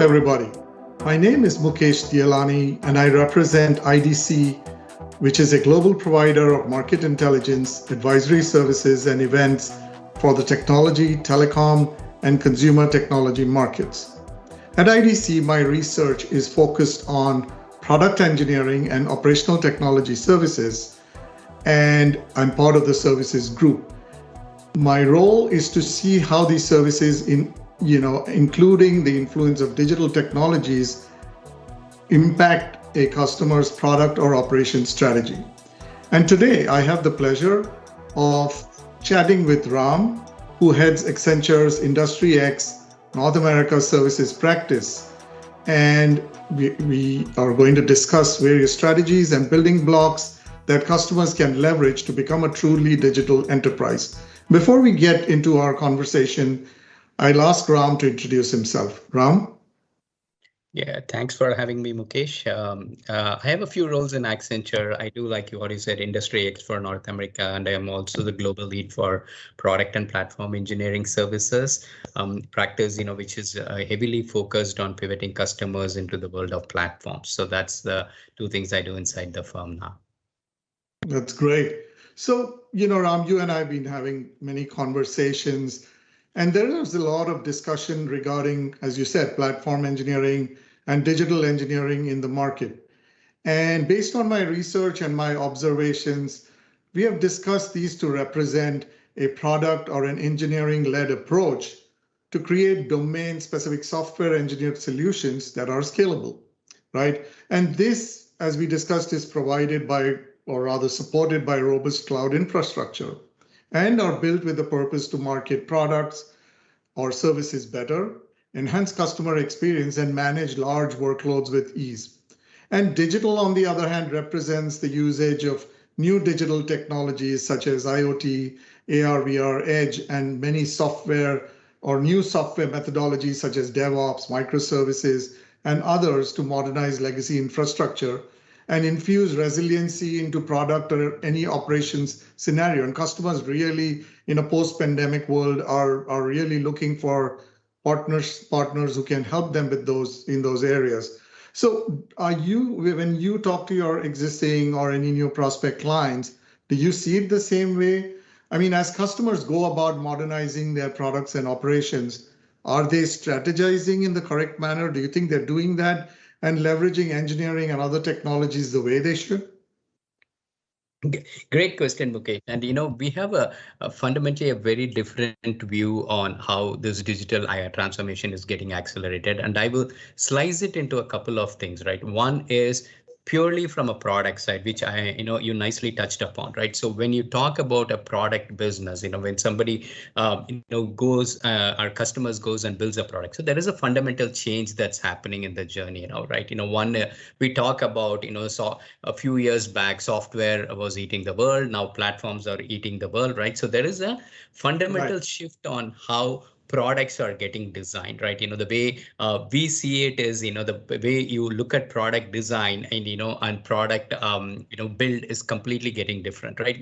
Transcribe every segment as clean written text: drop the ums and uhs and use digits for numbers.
everybody. My name is Mukesh Dialani, and I represent IDC, which is a global provider of market intelligence, advisory services, and events for the technology, telecom, and consumer technology markets. At IDC, my research is focused on product engineering and operational technology services, and I'm part of the services group. My role is to see how these services, including the influence of digital technologies, impact a customer's product or operation strategy. And today I have the pleasure of chatting with Ram, who heads Accenture's Industry X North America Services practice. And we are going to discuss various strategies and building blocks that customers can leverage to become a truly digital enterprise. Before we get into our conversation, I'll ask Ram to introduce himself. Ram? Yeah, thanks for having me, Mukesh. I have a few roles in Accenture. I do, like what you said, Industry X for North America, and I am also the global lead for product and platform engineering services practice, which is heavily focused on pivoting customers into the world of platforms. So that's the two things I do inside the firm now. That's great. So, Ram, you and I have been having many conversations, and there is a lot of discussion regarding, as you said, platform engineering and digital engineering in the market. And based on my research and my observations, we have discussed these to represent a product or an engineering-led approach to create domain-specific software engineered solutions that are scalable, right? And this, as we discussed, is provided by, or rather supported by, robust cloud infrastructure and are built with the purpose to market products or services better, enhance customer experience, and manage large workloads with ease. And digital, on the other hand, represents the usage of new digital technologies such as IoT, AR, VR, Edge, and many software or new software methodologies such as DevOps, microservices, and others to modernize legacy infrastructure and infuse resiliency into product or any operations scenario. And customers really, in a post-pandemic world, are really looking for partners who can help them with in those areas. So when you talk to your existing or any new prospect clients, do you see it the same way? I mean, as customers go about modernizing their products and operations, are they strategizing in the correct manner? Do you think they're doing that and leveraging engineering and other technologies the way they should? Great question, Mukesh. And we have fundamentally a very different view on how this digital transformation is getting accelerated. And I will slice it into a couple of things, right? One is purely from a product side, which you nicely touched upon, right? So when you talk about a product business, when somebody, goes, our customers goes and builds a product. So there is a fundamental change that's happening in the journey, right? One, we talk about, so a few years back, software was eating the world. Now platforms are eating the world, right? So there is a fundamental shift on how products are getting designed, right? The way we see it is, the way you look at product design and, and product, build is completely getting different, right?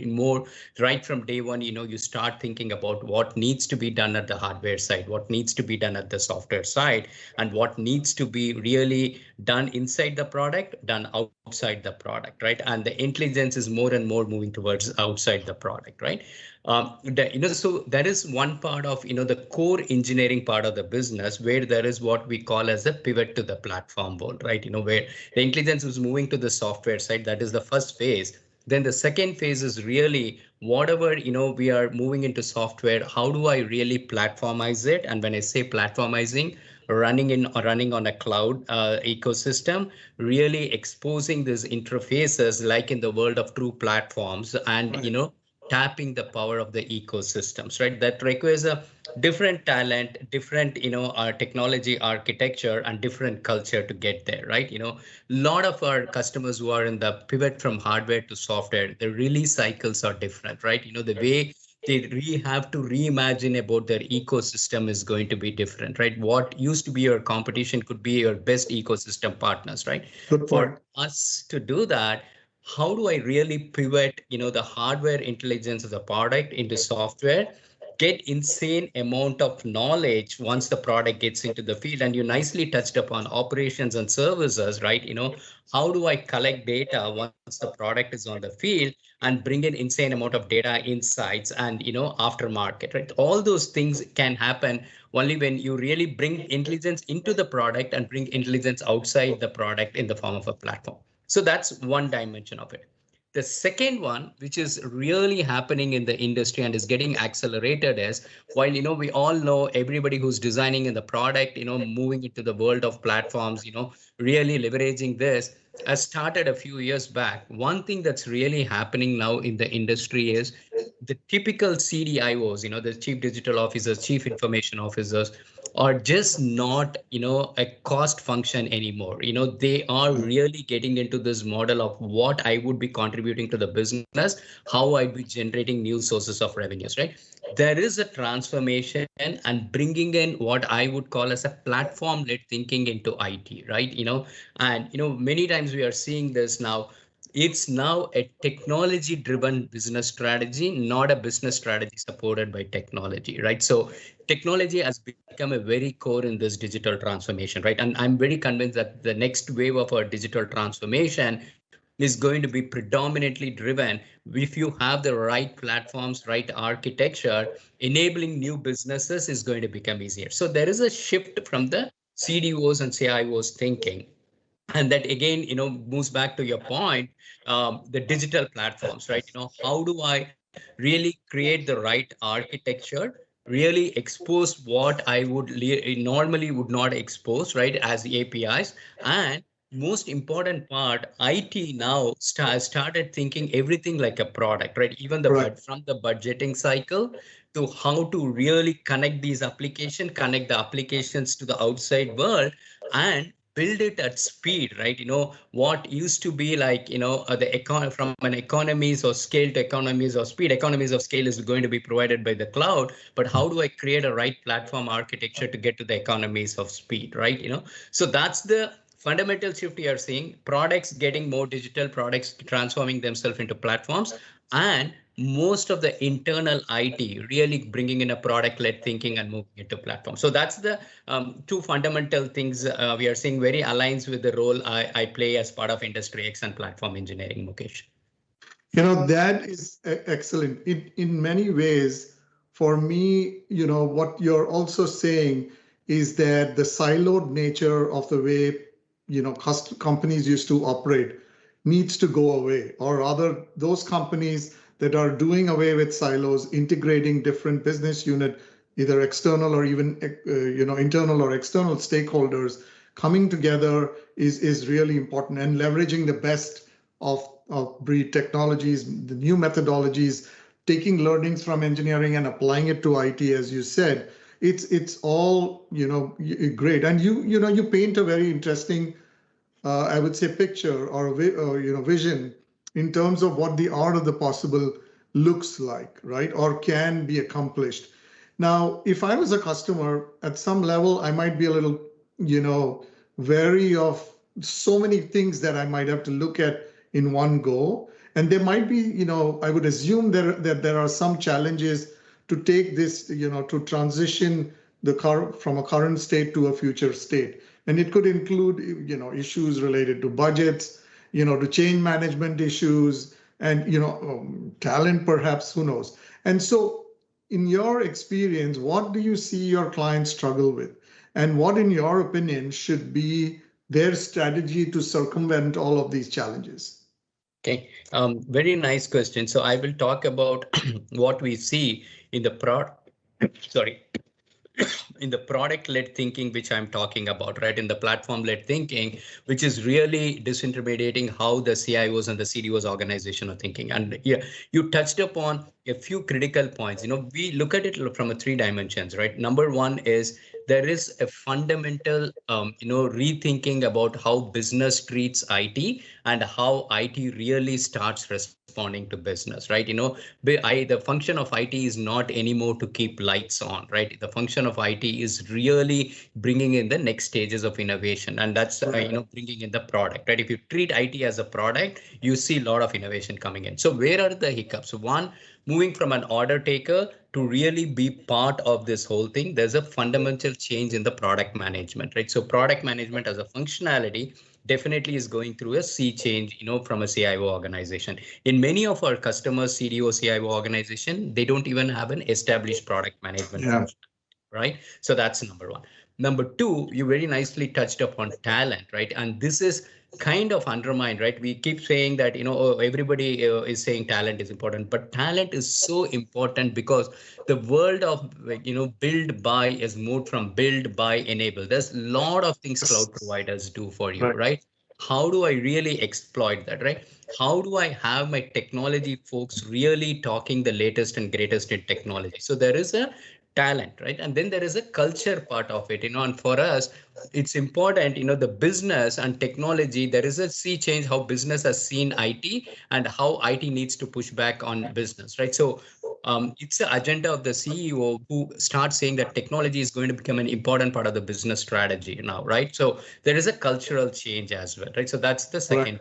Right from day one, you start thinking about what needs to be done at the hardware side, what needs to be done at the software side, and what needs to be really done inside the product, done outside the product, right? And the intelligence is more and more moving towards outside the product, right? So that is one part of, the core engineering part of the business, where there is what we call as a pivot to the platform world, right? Where the intelligence is moving to the software side. That is the first phase. Then the second phase is really whatever, we are moving into software, how do I really platformize it? And when I say platformizing, running on a cloud ecosystem, really exposing these interfaces like in the world of true platforms and, right, tapping the power of the ecosystems, right? That requires a different talent, different, technology architecture and different culture to get there, right? A lot of our customers who are in the pivot from hardware to software, the release cycles are different, right? The way they have to reimagine about their ecosystem is going to be different, right? What used to be your competition could be your best ecosystem partners, right? For us to do that, how do I really pivot, the hardware intelligence of the product into software get insane amount of knowledge once the product gets into the field. And you nicely touched upon operations and services, right? How do I collect data once the product is on the field and bring in insane amount of data insights and aftermarket, right? All those things can happen only when you really bring intelligence into the product and bring intelligence outside the product in the form of a platform. So that's one dimension of it. The second one, which is really happening in the industry and is getting accelerated, is while we all know everybody who's designing in the product, moving into the world of platforms, really leveraging this, has started a few years back. One thing that's really happening now in the industry is the typical CDIOs, the chief digital officers, chief information officers, are just not, a cost function anymore. They are really getting into this model of what I would be contributing to the business, how I'd be generating new sources of revenues, right? There is a transformation and bringing in what I would call as a platform-led thinking into IT, right? And many times we are seeing this now. It's now a technology driven business strategy, not a business strategy supported by technology, right? So technology has become a very core in this digital transformation, right? And I'm very convinced that the next wave of our digital transformation is going to be predominantly driven if you have the right platforms, right architecture. Enabling new businesses is going to become easier. So there is a shift from the CDOs and CIOs thinking. And that again, moves back to your point, the digital platforms, right? How do I really create the right architecture, really expose what I would normally would not expose, right, as APIs. And most important part, IT now started thinking everything like a product, right? Even the from the budgeting cycle to how to really connect these applications, connect the applications to the outside world, and build it at speed, right? What used to be like, from an economies or scale to economies or speed, economies of scale is going to be provided by the cloud. But how do I create a right platform architecture to get to the economies of speed, right? So that's the fundamental shift you are seeing. Products getting more digital, products transforming themselves into platforms, and most of the internal IT really bringing in a product-led thinking and moving it to platform. So that's the two fundamental things we are seeing very aligns with the role I play as part of Industry X and platform engineering, Mukesh. That is excellent. In many ways, for me, what you're also saying is that the siloed nature of the way, companies used to operate needs to go away, or rather those companies that are doing away with silos, integrating different business unit, either external or even, internal or external stakeholders coming together is really important, and leveraging the best of breed technologies, the new methodologies, taking learnings from engineering and applying it to IT, as you said. It's all great, and you paint a very interesting, I would say, picture or vision in terms of what the art of the possible looks like, right, or can be accomplished. Now, if I was a customer at some level, I might be a little, wary of so many things that I might have to look at in one go. And there might be, I would assume that there are some challenges to take this, to transition from a current state to a future state. And it could include, issues related to budgets, to change management issues, and, talent, perhaps, who knows. And so in your experience, what do you see your clients struggle with? And what, in your opinion, should be their strategy to circumvent all of these challenges? Okay, very nice question. So I will talk about what we see in the in the product-led thinking, which I'm talking about, right? In the platform-led thinking, which is really disintermediating how the CIOs and the CDOs organization are thinking. And yeah, you touched upon a few critical points. We look at it from a 3 dimensions, right? Number one is there is a fundamental, rethinking about how business treats IT and how IT really starts responding to business, right? The function of IT is not anymore to keep lights on, right? The function of IT is really bringing in the next stages of innovation, and that's bringing in the product, right? If you treat IT as a product, you see a lot of innovation coming in. So where are the hiccups? One, moving from an order taker to really be part of this whole thing. There's a fundamental change in the product management, right? So product management as a functionality definitely is going through a sea change, from a CIO organization. In many of our customers, CDO, CIO organization, they don't even have an established product management function, right? So that's number one. Number two, you very nicely touched upon talent, right? And this is kind of undermined, right? We keep saying that, everybody is saying talent is important, but talent is so important because the world of, build, buy is moved from build, buy, enable. There's a lot of things cloud providers do for you, right? How do I really exploit that, right? How do I have my technology folks really talking the latest and greatest in technology? So there is a talent, right? And then there is a culture part of it, and for us, it's important, the business and technology, there is a sea change how business has seen IT and how IT needs to push back on business, right? So it's the agenda of the CEO who starts saying that technology is going to become an important part of the business strategy now, right? So there is a cultural change as well, right? So that's the second.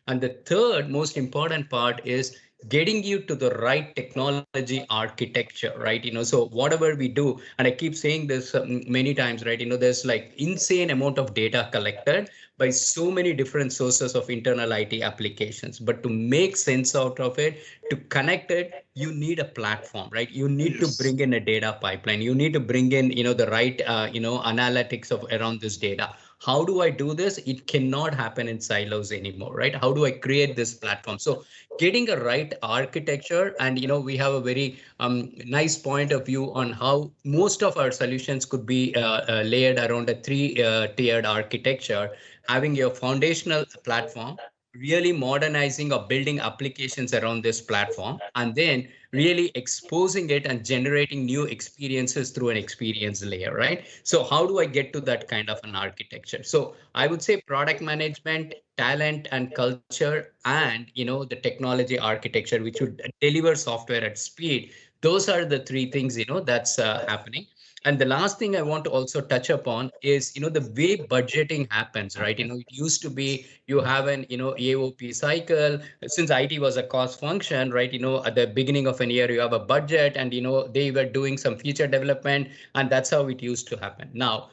And the third most important part is getting you to the right technology architecture, right? So whatever we do, and I keep saying this many times, right? There's like insane amount of data collected by so many different sources of internal IT applications. But to make sense out of it, to connect it, you need a platform, right? You need to bring in a data pipeline. You need to bring in, the right, analytics of around this data. How do I do this? It cannot happen in silos anymore, right? How do I create this platform? So getting a right architecture, and we have a very nice point of view on how most of our solutions could be layered around a three-tiered architecture, having your foundational platform, really modernizing or building applications around this platform, and then really exposing it and generating new experiences through an experience layer, right? So how do I get to that kind of an architecture? So I would say product management, talent and culture, and the technology architecture, which would deliver software at speed. Those are the three things, that's happening. And the last thing I want to also touch upon is, the way budgeting happens, right? It used to be you have an, AOP cycle. Since IT was a cost function, right? At the beginning of an year, you have a budget and, they were doing some feature development, and that's how it used to happen. Now,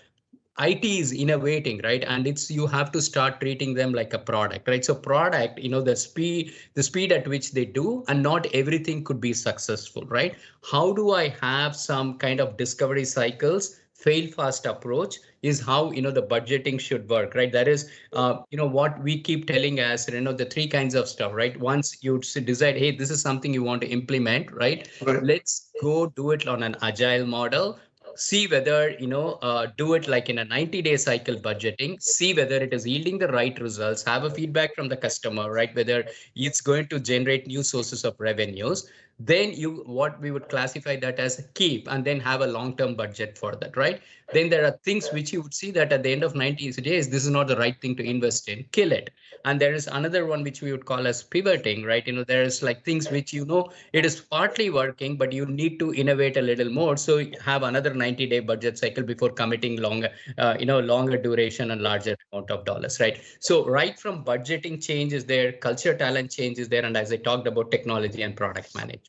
IT is innovating, right? And it's you have to start treating them like a product, right? So product, the speed at which they do, and not everything could be successful, right? How do I have some kind of discovery cycles? Fail fast approach is how the budgeting should work, right? That is what we keep telling as the three kinds of stuff, right? Once you decide, hey, this is something you want to implement, right? Let's go do it on an agile model. See whether do it like in a 90-day cycle budgeting, see whether it is yielding the right results, have a feedback from the customer, right? Whether it's going to generate new sources of revenues. Then what we would classify that as keep, and then have a long-term budget for that, right? Then there are things which you would see that at the end of 90 days, this is not the right thing to invest in, kill it. And there is another one which we would call as pivoting, right? There's like things which it is partly working, but you need to innovate a little more. So you have another 90-day budget cycle before committing longer duration and larger amount of dollars, right? So right from budgeting change is there, culture talent change is there, and as I talked about, technology and product management.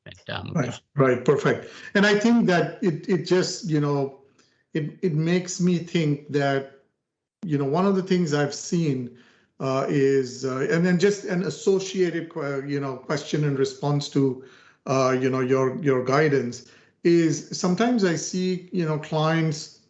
Right, perfect. And I think that it just it makes me think that one of the things I've seen is and then just an associated question and response to your guidance is sometimes I see clients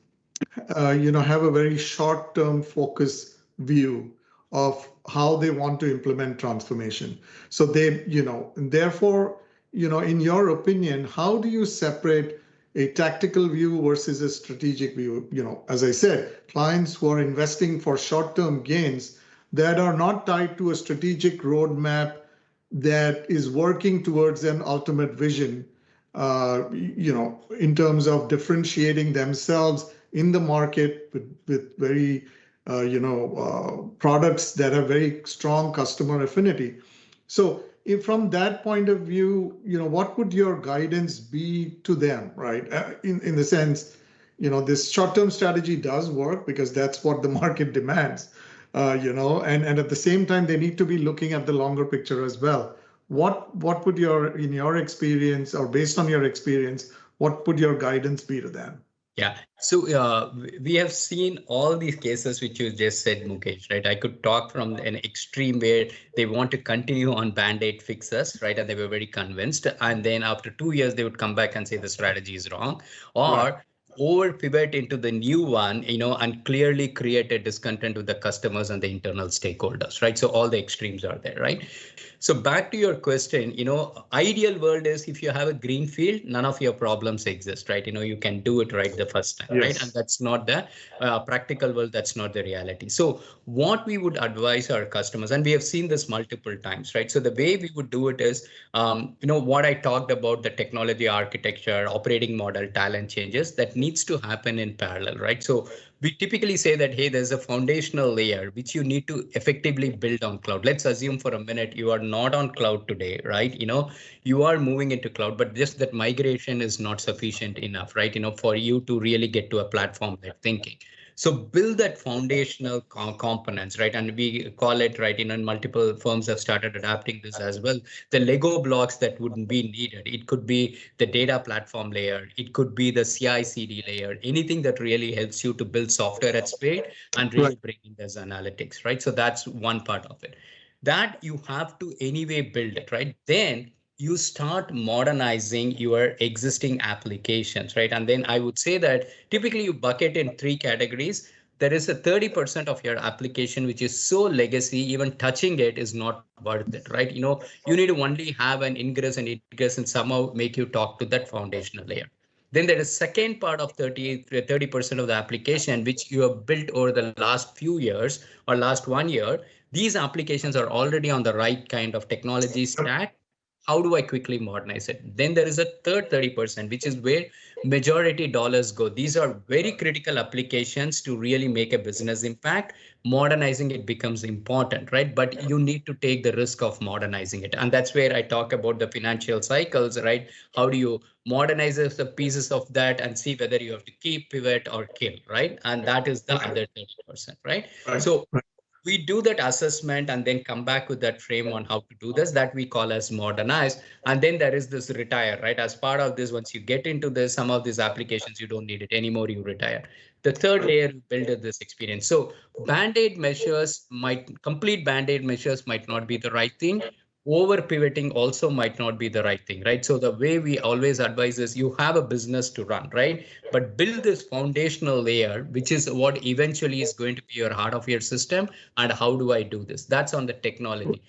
have a very short-term focus view of how they want to implement transformation. So they and therefore in your opinion, how do you separate a tactical view versus a strategic view? As I said, clients who are investing for short-term gains that are not tied to a strategic roadmap that is working towards an ultimate vision, in terms of differentiating themselves in the market with very, products that have very strong customer affinity. So if from that point of view, what would your guidance be to them, right? In the sense, this short-term strategy does work because that's what the market demands, and at the same time, they need to be looking at the longer picture as well. what would in your experience, or based on your experience, what would your guidance be to them? Yeah, so we have seen all these cases which you just said, Mukesh, right? I could talk from an extreme where they want to continue on band-aid fixes, right? And they were very convinced. And then after 2 years, they would come back and say the strategy is wrong, Right. or over pivot into the new one, and clearly create a discontent with the customers and the internal stakeholders, right? So all the extremes are there, right? So back to your question, ideal world is if you have a green field, none of your problems exist, right? You can do it right the first time, right? And Yes. that's not the practical world. That's not the reality. So what we would advise our customers, and we have seen this multiple times, right? So the way we would do it is, what I talked about, the technology architecture, operating model, talent changes, that needs to happen in parallel, right? So we typically say that, hey, there's a foundational layer which you need to effectively build on cloud. Let's assume for a minute you are not on cloud today, right? You are moving into cloud, but just that migration is not sufficient enough, right? For you to really get to a platform-led thinking. So build that foundational components, right? And we call it, right, and multiple firms have started adapting this as well. The Lego blocks that wouldn't be needed. It could be the data platform layer. It could be the CI/CD layer, anything that really helps you to build software at speed and Right. really bring in this analytics, right? So that's one part of it. That you have to anyway build it, right? Then you start modernizing your existing applications, right? And then I would say that typically you bucket in three categories. There is a 30% of your application which is so legacy, even touching it is not worth it, right? You need to only have an ingress and egress and somehow make you talk to that foundational layer. Then there is second part of 30% of the application which you have built over the last few years or last 1 year. These applications are already on the right kind of technology stack. How do I quickly modernize it? Then there is a third 30%, which is where majority dollars go. These are very critical applications to really make a business impact. Modernizing it becomes important, right? But you need to take the risk of modernizing it. And that's where I talk about the financial cycles, right? How do you modernize the pieces of that and see whether you have to keep, pivot, or kill, right? And that is the other 30%, right? Right. So Right. we do that assessment and then come back with that frame on how to do this, that we call as modernize. And then there is this retire, right? As part of this, once you get into this, some of these applications you don't need it anymore, you retire. The third layer, you build this experience. So complete band-aid measures might not be the right thing. Over pivoting also might not be the right thing, right? So the way we always advise is, you have a business to run, right? But build this foundational layer, which is what eventually is going to be your heart of your system. And how do I do this? That's on the technology.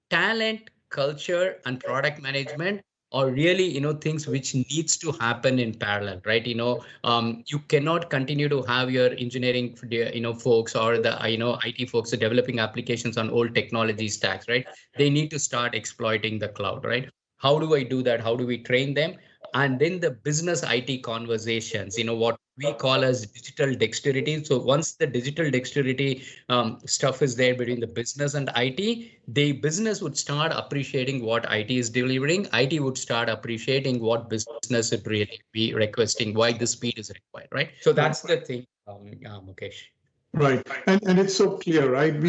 Talent, culture, and product management are really, things which needs to happen in parallel, right? You cannot continue to have your engineering, folks, or the, IT folks developing applications on old technology stacks, right? They need to start exploiting the cloud, right? How do I do that? How do we train them? And then the business IT conversations, what we call as digital dexterity. So once the digital dexterity stuff is there between the business and IT, the business would start appreciating what IT is delivering. IT would start appreciating what business would really be requesting, why the speed is required, right? So that's the thing, Mukesh. Right. And it's so clear, right?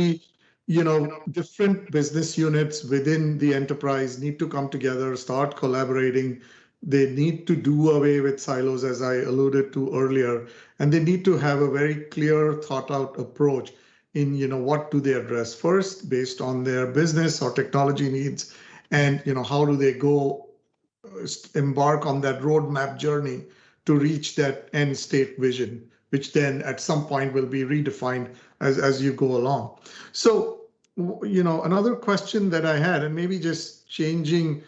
Different business units within the enterprise need to come together, start collaborating. They need to do away with silos, as I alluded to earlier, and they need to have a very clear, thought out approach in, what do they address first based on their business or technology needs, and, how do they go embark on that roadmap journey to reach that end state vision, which then at some point will be redefined as you go along. So, another question that I had, and maybe just changing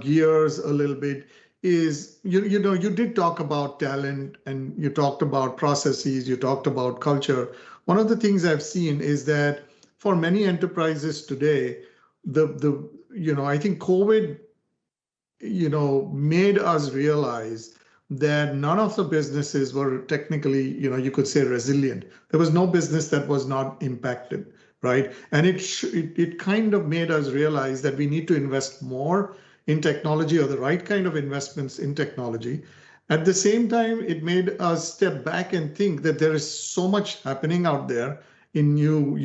gears a little bit, is you did talk about talent, and you talked about processes, you talked about culture. One of the things I've seen is that for many enterprises today, I think COVID made us realize that none of the businesses were technically, you could say resilient. There was no business that was not impacted, right? And it kind of made us realize that we need to invest more in technology, or the right kind of investments in technology. At the same time, it made us step back and think that there is so much happening out there in new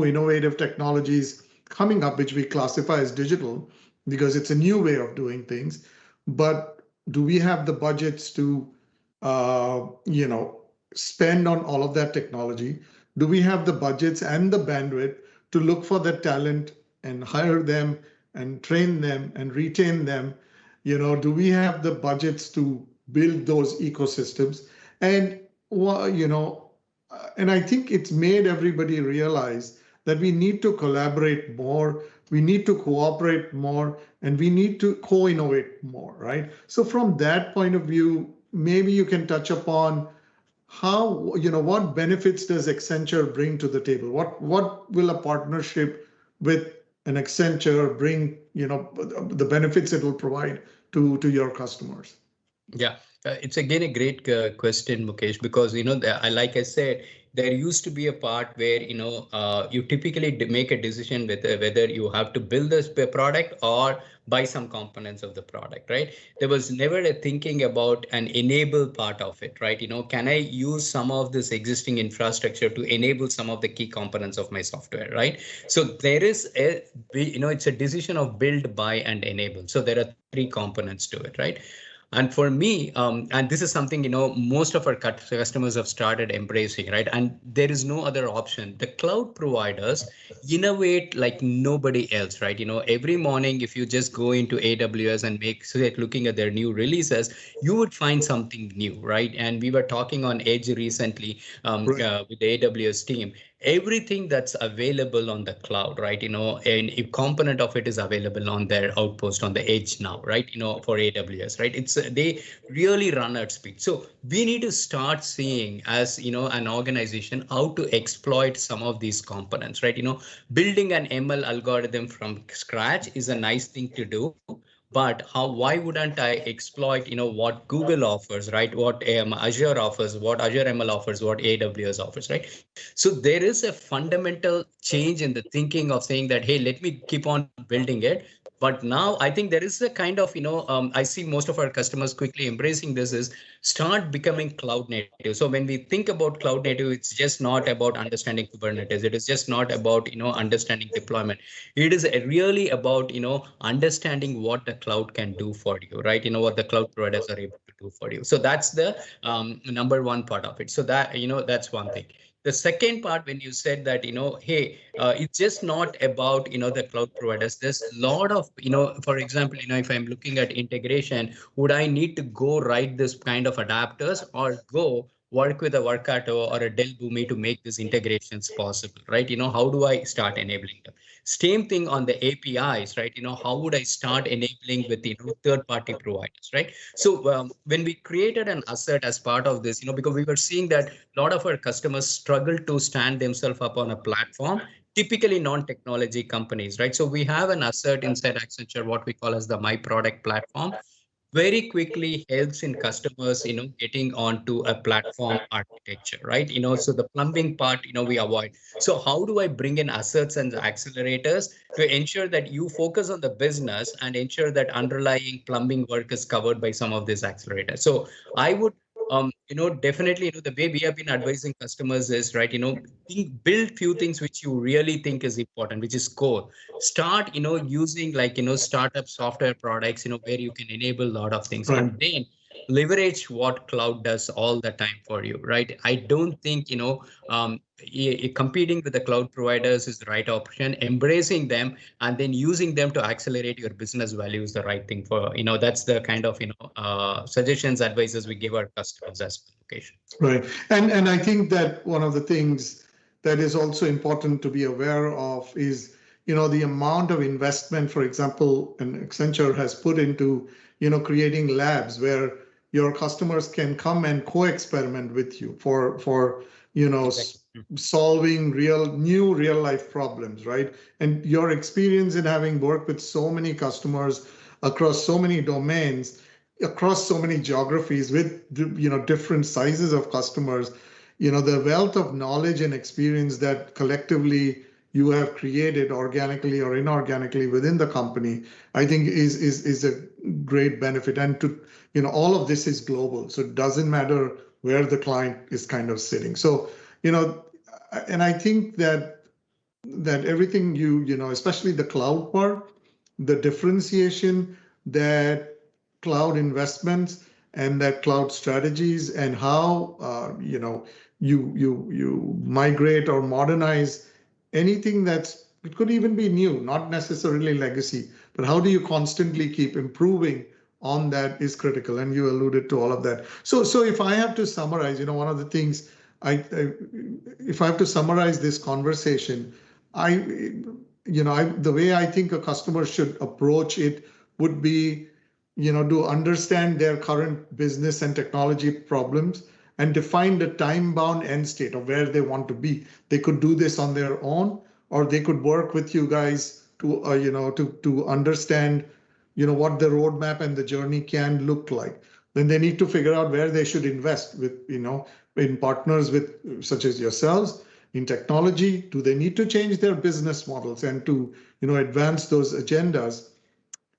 innovative technologies coming up, which we classify as digital, because it's a new way of doing things. But do we have the budgets to, spend on all of that technology? Do we have the budgets and the bandwidth to look for the talent and hire them and train them and retain them? Do we have the budgets to build those ecosystems? And and I think it's made everybody realize that we need to collaborate more, we need to cooperate more, and we need to co-innovate more, right? So from that point of view, maybe you can touch upon how, what benefits does Accenture bring to the table? What will a partnership with an Accenture bring, the benefits it will provide to your customers? Yeah, it's again a great question, Mukesh, because like I said, there used to be a part where you typically make a decision with whether you have to build this product or buy some components of the product, right? There was never a thinking about an enable part of it, right? Can I use some of this existing infrastructure to enable some of the key components of my software, right? So there is it's a decision of build, buy, and enable. So there are three components to it, right? And for me, and this is something, most of our customers have started embracing, right? And there is no other option. The cloud providers innovate like nobody else, right? Every morning, if you just go into AWS and looking at their new releases, you would find something new, right? And we were talking on Edge recently Right. with the AWS team. Everything that's available on the cloud, right? And a component of it is available on their outpost on the edge now, right? For AWS, right? It's they really run at speed. So we need to start seeing as an organization how to exploit some of these components, right? Building an ML algorithm from scratch is a nice thing to do. But why wouldn't I exploit, what Google offers, right? What Azure offers, what Azure ML offers, what AWS offers, right? So there is a fundamental change in the thinking of saying that, hey, let me keep on building it. But now I think there is a kind of, I see most of our customers quickly embracing this is start becoming cloud native. So when we think about cloud native, it's just not about understanding Kubernetes. It is just not about, understanding deployment. It is really about, understanding what the cloud can do for you, right? What the cloud providers are able to do for you. So that's the number one part of it. So that, that's one thing. The second part, when you said that, hey, it's just not about, the cloud providers. There's a lot of, for example, if I'm looking at integration, would I need to go write this kind of adapters or go work with a Workato or a Dell Boomi to make these integrations possible, right? How do I start enabling them? Same thing on the APIs, right? How would I start enabling with, third-party providers, right? So when we created an asset as part of this, because we were seeing that a lot of our customers struggle to stand themselves up on a platform, typically non-technology companies, right? So we have an asset inside Accenture, what we call as the My Product platform, very quickly helps in customers, getting onto a platform architecture, right? So the plumbing part, we avoid. So how do I bring in assets and accelerators to ensure that you focus on the business and ensure that underlying plumbing work is covered by some of these accelerators? So I would definitely, the way we have been advising customers is, right, build few things which you really think is important, which is core. Start, using like, startup software products, where you can enable a lot of things, Right. and then leverage what cloud does all the time for you, right? I don't think, competing with the cloud providers is the right option. Embracing them and then using them to accelerate your business value is the right thing for, that's the kind of, suggestions, advices we give our customers as location. Right. And I think that one of the things that is also important to be aware of is, the amount of investment, for example, and Accenture has put into, creating labs where your customers can come and co-experiment with you for solving new real life problems, right? And your experience in having worked with so many customers across so many domains, across so many geographies with different sizes of customers, the wealth of knowledge and experience that collectively you have created organically or inorganically within the company, I think is a great benefit. And to all of this is global, so it doesn't matter where the client is kind of sitting. So and I think that everything especially the cloud part, the differentiation that cloud investments and that cloud strategies and how you migrate or modernize anything that's, it could even be new, not necessarily legacy, but how do you constantly keep improving on that is critical. And you alluded to all of that. So if I have to summarize, one of the things if I have to summarize this conversation, the way I think a customer should approach it would be, to understand their current business and technology problems and define the time-bound end state of where they want to be. They could do this on their own, or they could work with you guys to, to understand, what the roadmap and the journey can look like. Then they need to figure out where they should invest with, in partners with such as yourselves in technology. Do they need to change their business models and to, advance those agendas?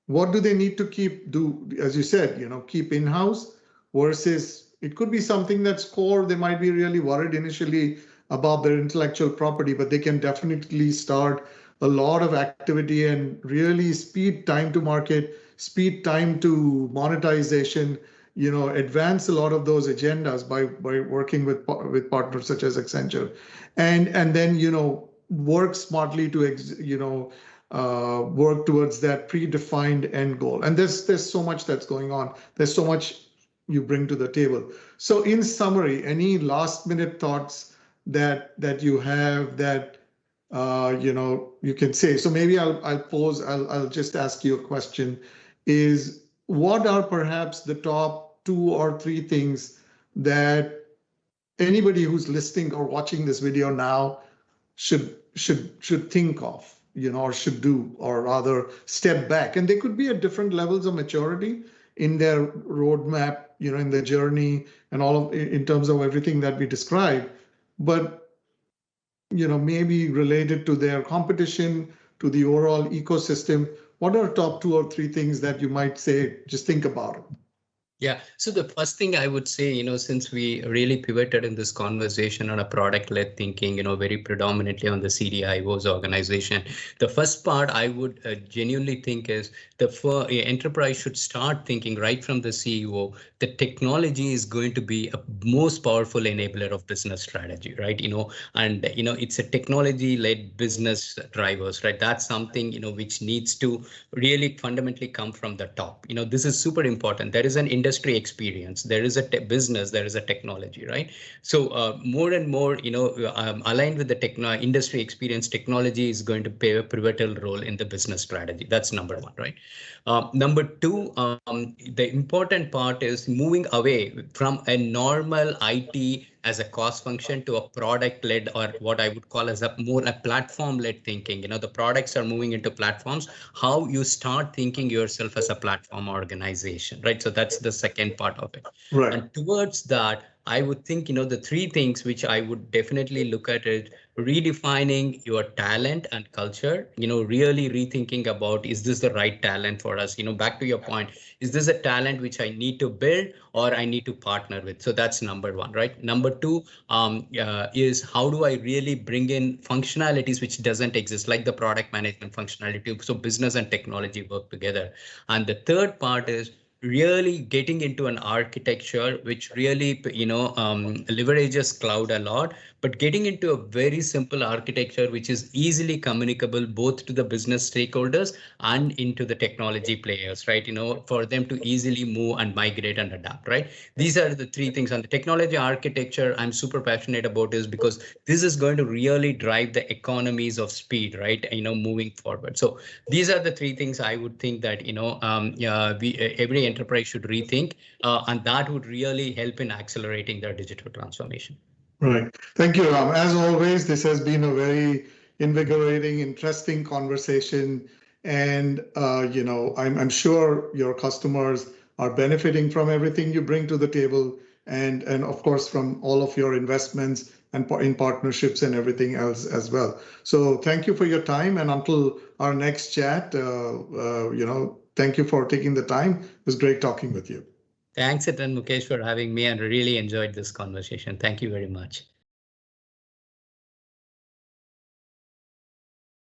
What do they need to do, as you said, keep in-house versus it could be something that's core. They might be really worried initially about their intellectual property, but they can definitely start a lot of activity and really speed time to market, speed time to monetization, advance a lot of those agendas by working with partners such as Accenture, and then work smartly to work towards that predefined end goal. And there's so much that's going on. There's so much you bring to the table. So in summary, any last minute thoughts that you have that you can say? So maybe I'll just ask you a question. Is what are perhaps the top 2 or 3 things that anybody who's listening or watching this video now should think of, or should do, or rather step back? And they could be at different levels of maturity in their roadmap, in the journey and all of, in terms of everything that we described, but maybe related to their competition, to the overall ecosystem. What are top 2 or 3 things that you might say, just think about it? Yeah. So the first thing I would say, since we really pivoted in this conversation on a product-led thinking, very predominantly on the CDIO's organization, the first part I would genuinely think is the enterprise should start thinking right from the CEO, the technology is going to be a most powerful enabler of business strategy, right? And it's a technology-led business drivers, right? That's something, which needs to really fundamentally come from the top. This is super important. There is an industry experience, there is a business, there is a technology, right? So more and more, aligned with the industry experience, technology is going to play a pivotal role in the business strategy. That's number 1, right? Number 2, the important part is moving away from a normal IT as a cost function to a product-led, or what I would call as a platform-led thinking. The products are moving into platforms. How you start thinking yourself as a platform organization, right? So that's the second part of it. Right. And towards that, I would think, the 3 things which I would definitely look at is redefining your talent and culture, really rethinking about, is this the right talent for us? Back to your point, is this a talent which I need to build or I need to partner with? So that's number 1, right? Number 2 is how do I really bring in functionalities which doesn't exist, like the product management functionality. So business and technology work together. And the third part is really getting into an architecture which really, leverages cloud a lot, but getting into a very simple architecture which is easily communicable both to the business stakeholders and into the technology players, right? For them to easily move and migrate and adapt, right? These are the 3 things. On the technology architecture, I'm super passionate about is because this is going to really drive the economies of speed, right? Moving forward. So these are the 3 things I would think that, every enterprise should rethink, and that would really help in accelerating their digital transformation. Right. Thank you, Ram. As always, this has been a very invigorating, interesting conversation. And, I'm sure your customers are benefiting from everything you bring to the table. And of course, from all of your investments and in partnerships and everything else as well. So thank you for your time. And until our next chat, thank you for taking the time. It was great talking with you. Thanks, Atan Mukesh, for having me, and really enjoyed this conversation. Thank you very much.